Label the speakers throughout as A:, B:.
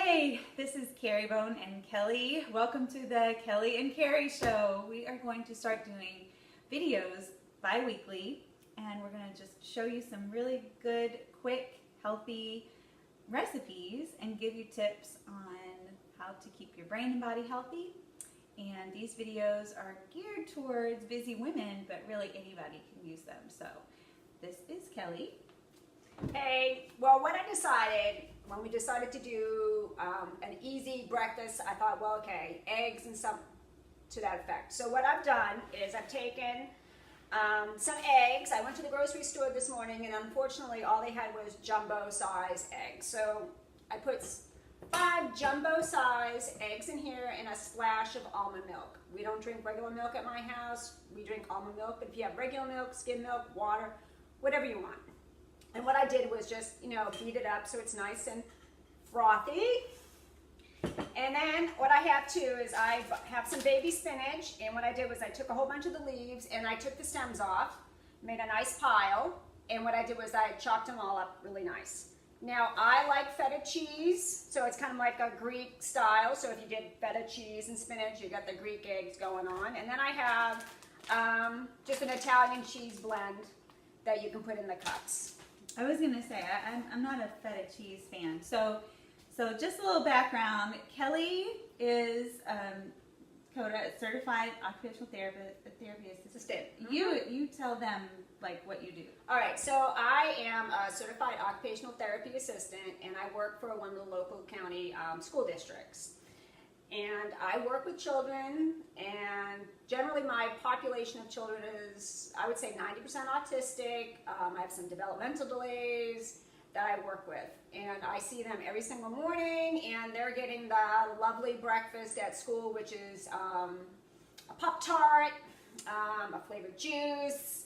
A: Hey, this is Carrie Bone and Kelly. Welcome to the Kelly and Carrie Show. We are going to start doing videos bi-weekly, and we're going to just show you some really good, quick, healthy recipes and give you tips on how to keep your brain and body healthy. And these videos are geared towards busy women, but really anybody can use them. So this is Kelly.
B: Hey, well, when we decided to do an easy breakfast, I thought, well, okay, eggs and some to that effect. So what I've done is I've taken some eggs. I went to the grocery store this morning, and unfortunately, all they had was jumbo-size eggs. So I put 5 jumbo-size eggs in here and a splash of almond milk. We don't drink regular milk at my house. We drink almond milk, but if you have regular milk, skim milk, water, whatever you want. And what I did was just, beat it up so it's nice and frothy. And then what I have too is I have some baby spinach, and what I did was I took a whole bunch of the leaves and I took the stems off, made a nice pile, and what I did was I chopped them all up really nice. Now I like feta cheese, so it's kind of like a Greek style, so if you did feta cheese and spinach, you got the Greek eggs going on. And then I have just an Italian cheese blend that you can put in the cups.
A: I was going to say, I'm not a feta cheese fan. So just a little background. Kelly is CODA, certified occupational therapy assistant. You tell them what you do.
B: All right, so I am a certified occupational therapy assistant, and I work for one of the local county school districts. And I work with children, and generally my population of children is, I would say, 90% autistic. I have some developmental delays that I work with, and I see them every single morning, and they're getting the lovely breakfast at school, which is a Pop-Tart, a flavored juice,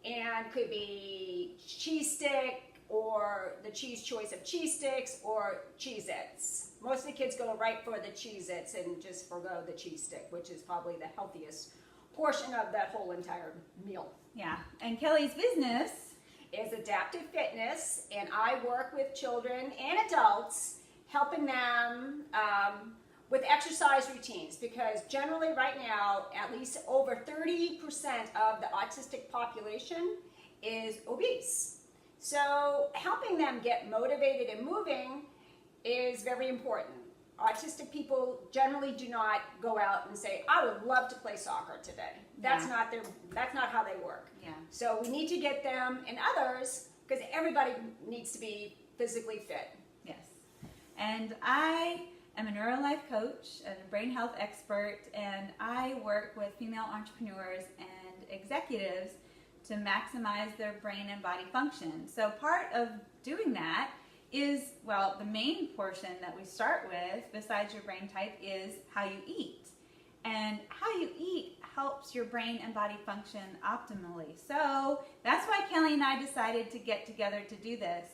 B: and could be cheese stick, or the cheese choice of cheese sticks, or Cheez-Its. Most of the kids go right for the Cheez-Its and just forgo the cheese stick, which is probably the healthiest portion of that whole entire meal.
A: Yeah, and Kelly's business
B: is Adaptive Fitness, and I work with children and adults, helping them with exercise routines, because generally right now, at least over 30% of the autistic population is obese. So helping them get motivated and moving is very important. Autistic people generally do not go out and say, I would love to play soccer today. That's not how they work.
A: Yeah.
B: So we need to get them and others, because everybody needs to be physically fit.
A: Yes. And I am a neurolife coach and a brain health expert, and I work with female entrepreneurs and executives to maximize their brain and body function. So part of doing that is, well, the main portion that we start with, besides your brain type, is how you eat. And how you eat helps your brain and body function optimally. So that's why Kelly and I decided to get together to do this.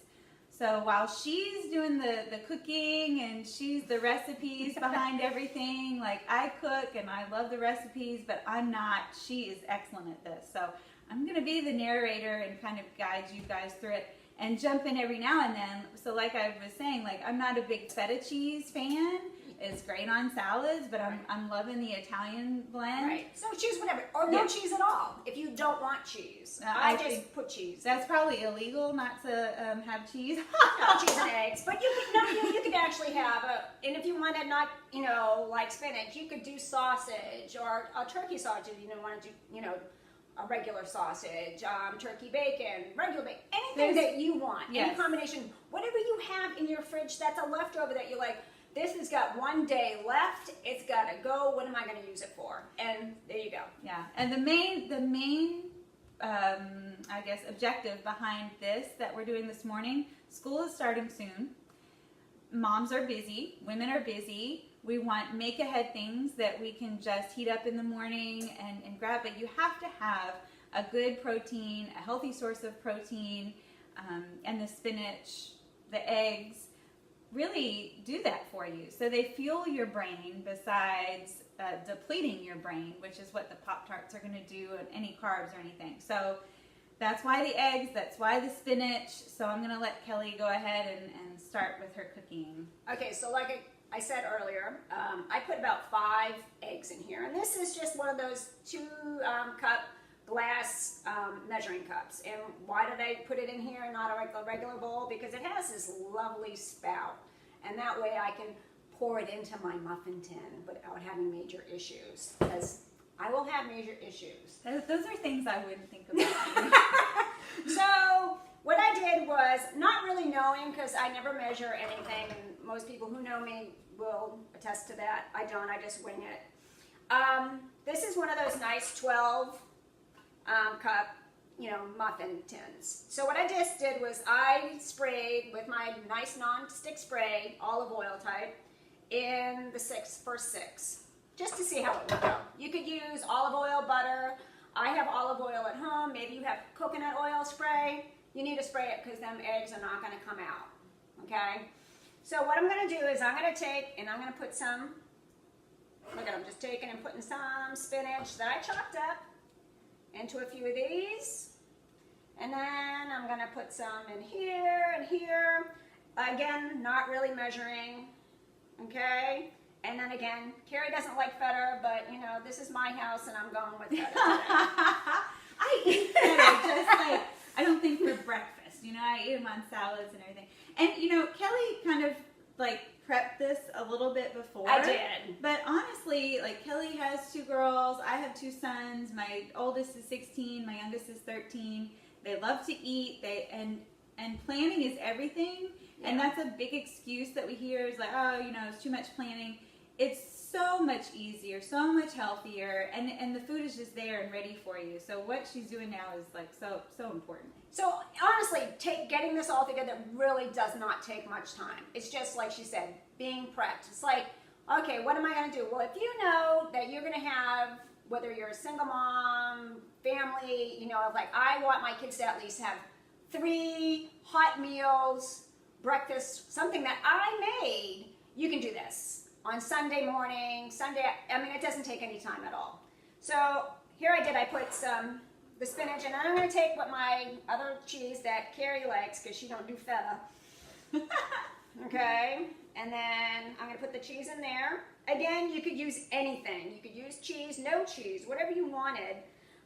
A: So while she's doing the cooking and she's the recipes behind everything, I cook and I love the recipes, but I'm not. She is excellent at this. So I'm going to be the narrator and kind of guide you guys through it and jump in every now and then. So like I was saying, I'm not a big feta cheese fan. It's great on salads, but I'm loving the Italian blend.
B: Right. So choose whatever, or no cheese at all if you don't want cheese. I just put cheese.
A: That's probably illegal not to have cheese.
B: No, cheese and eggs, but you could actually have and if you want to not like spinach, you could do sausage or a turkey sausage if you don't want to do a regular sausage, turkey bacon, regular bacon, anything that you want.
A: Yes.
B: Any combination, whatever you have in your fridge that's a leftover that you're like, this has got 1 day left, it's got to go, what am I going to use it for? And there you go.
A: Yeah, and the main I guess, objective behind this that we're doing this morning, school is starting soon. Moms are busy, women are busy. We want make-ahead things that we can just heat up in the morning and grab, but you have to have a good protein, a healthy source of protein, and the spinach, the eggs, really do that for you. So they fuel your brain besides depleting your brain, which is what the Pop-Tarts are going to do, and any carbs or anything. So that's why the eggs, that's why the spinach. So I'm gonna let Kelly go ahead and start with her cooking.
B: Okay, so like I said earlier, I put about 5 eggs in here, and this is just one of those 2-cup glass measuring cups. And why did I put it in here and not a regular bowl? Because it has this lovely spout, and that way I can pour it into my muffin tin without having major issues, because I will have major issues.
A: Those are things I wouldn't think about.
B: So what I did was, not really knowing, because I never measure anything, and most people who know me will attest to that. I don't, I just wing it. This is one of those nice 12 cup, muffin tins. So what I just did was I sprayed with my nice non-stick spray, olive oil type, in the first 6, just to see how it would go. You could use olive oil, butter. I have olive oil at home. Maybe you have coconut oil spray. You need to spray it because them eggs are not going to come out. Okay? So what I'm going to do is I'm going to take and I'm going to put some, look at, I'm just taking and putting some spinach that I chopped up into a few of these. And then I'm going to put some in here and here. Again, not really measuring. Okay? And then again, Carrie doesn't like Feta, but this is my house and I'm going with Feta today.
A: I eat Feta just like, I don't think for breakfast. I eat them on salads and everything. And Kelly kind of like prepped this a little bit before.
B: I did.
A: But honestly, like Kelly has 2 girls. I have 2 sons. My oldest is 16. My youngest is 13. They love to eat. And planning is everything. Yeah. And that's a big excuse that we hear is like, oh, it's too much planning. It's so much easier, so much healthier, and the food is just there and ready for you. So what she's doing now is like so important.
B: So honestly, getting this all together really does not take much time. It's just like she said, being prepped. It's like, okay, what am I going to do? Well, if you know that you're going to have, whether you're a single mom, family, like I want my kids to at least have 3 hot meals, breakfast, something that I made, you can do this. On Sunday morning, it doesn't take any time at all. So here I put the spinach, and then I'm going to take what my other cheese that Carrie likes, because she don't do Feta. Okay, and then I'm going to put the cheese in there. Again, you could use anything. You could use cheese, no cheese, whatever you wanted.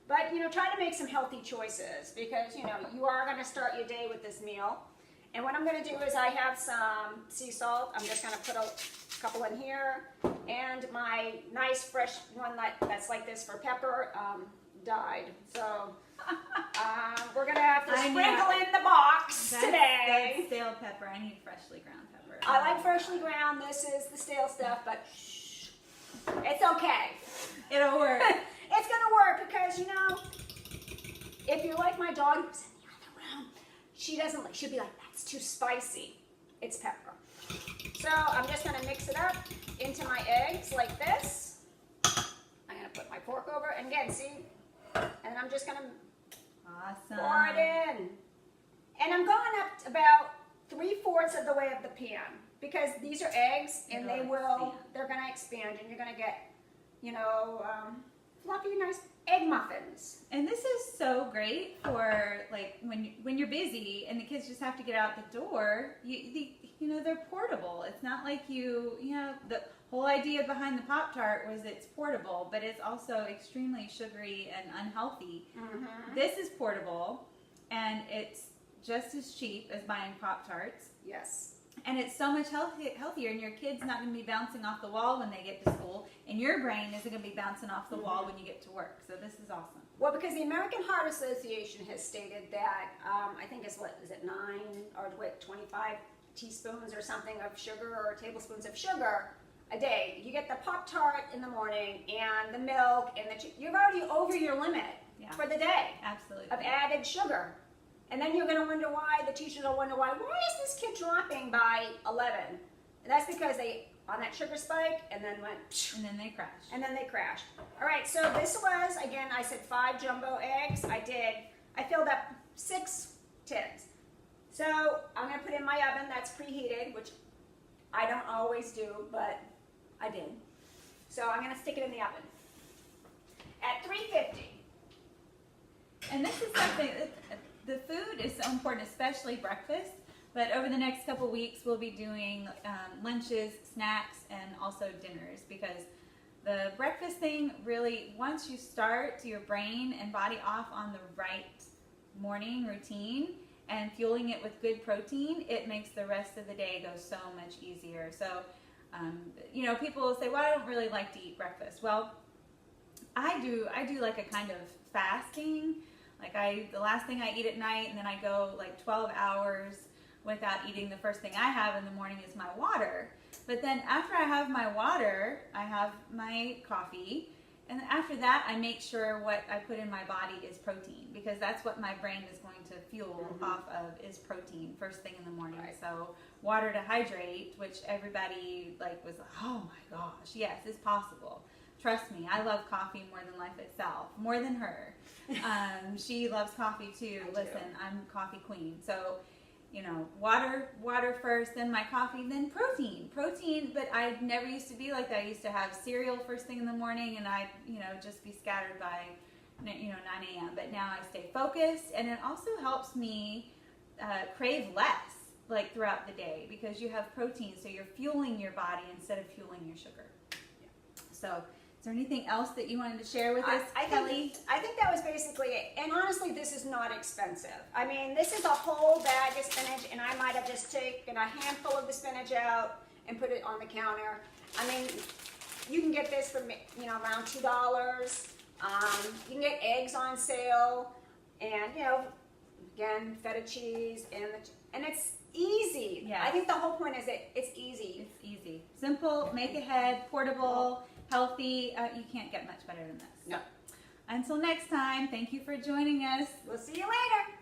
B: But, try to make some healthy choices, because, you are going to start your day with this meal. And what I'm going to do is I have some sea salt. I'm just going to put a couple in here. And my nice fresh one that's like this for pepper died. So we're going to have to sprinkle in the box today.
A: That's stale pepper. I need freshly ground pepper.
B: I like freshly ground. This is the stale stuff, but shh, it's okay.
A: It'll work.
B: It's going to work because, if you're like my dog who's in the other room, she'll be like, that's too spicy. It's pepper. So I'm just going to mix it up into my eggs like this. I'm going to put my fork over, and again, see? And I'm just going to pour it in. And I'm going up to about 3/4 of the way of the pan, because these are eggs, and they're going to expand, and you're going to get, fluffy, nice egg muffins.
A: And this is so great for like when you're busy and the kids just have to get out the door. They're portable. It's not like the whole idea behind the Pop-Tart was it's portable, but it's also extremely sugary and unhealthy. Mm-hmm. This is portable, and it's just as cheap as buying Pop-Tarts.
B: Yes.
A: And it's so much healthier, and your kid's not going to be bouncing off the wall when they get to school, and your brain isn't going to be bouncing off the wall when you get to work. So this is awesome.
B: Well, because the American Heart Association has stated that, I think it's 25 teaspoons or something of sugar, or tablespoons of sugar a day. You get the Pop-Tart in the morning, and the milk, and you're already over your limit for the day.
A: Absolutely.
B: Of added sugar. And then you're going to wonder why, the teachers will wonder why is this kid dropping by 11? And that's because they, on that sugar spike, and then went,
A: and then they crashed.
B: And then they crashed. All right, so this was, again, I said 5 jumbo eggs. I filled up 6 tins. So I'm going to put in my oven that's preheated, which I don't always do, but I did. So I'm going to stick it in the oven at 350.
A: And this is something, the food is so important, especially breakfast. But over the next couple weeks, we'll be doing lunches, snacks, and also dinners, because the breakfast thing really, once you start your brain and body off on the right morning routine and fueling it with good protein, it makes the rest of the day go so much easier. So, you know, people will say, well, I don't really like to eat breakfast. Well, I do like a kind of fasting. Like the last thing I eat at night, and then I go like 12 hours without eating. The first thing I have in the morning is my water. But then after I have my water, I have my coffee. And then after that, I make sure what I put in my body is protein, because that's what my brain is going to fuel off of, is protein first thing in the morning.
B: Right.
A: So water to hydrate, which everybody like was like, oh my gosh, yes, it's possible. Trust me, I love coffee more than life itself, more than her. She loves coffee too. Listen, I'm coffee queen. So, you know, water first, then my coffee, then protein. But I never used to be like that. I used to have cereal first thing in the morning, and I'd, you know, just be scattered by, you know, 9 a.m. But now I stay focused, and it also helps me crave less, like throughout the day, because you have protein, so you're fueling your body instead of fueling your sugar. Yeah. So, is there anything else that you wanted to share with us, Kelly?
B: I think that was basically it. And honestly, this is not expensive. I mean, this is a whole bag of spinach, and I might have just taken a handful of the spinach out and put it on the counter. I mean, you can get this for, you know, around $2. You can get eggs on sale, and, you know, again, feta cheese, and it's easy.
A: Yes.
B: I think the whole point is that it's easy.
A: It's easy. Simple, make ahead, portable, healthy. You can't get much better than this.
B: No.
A: Until next time, thank you for joining us.
B: We'll see you later.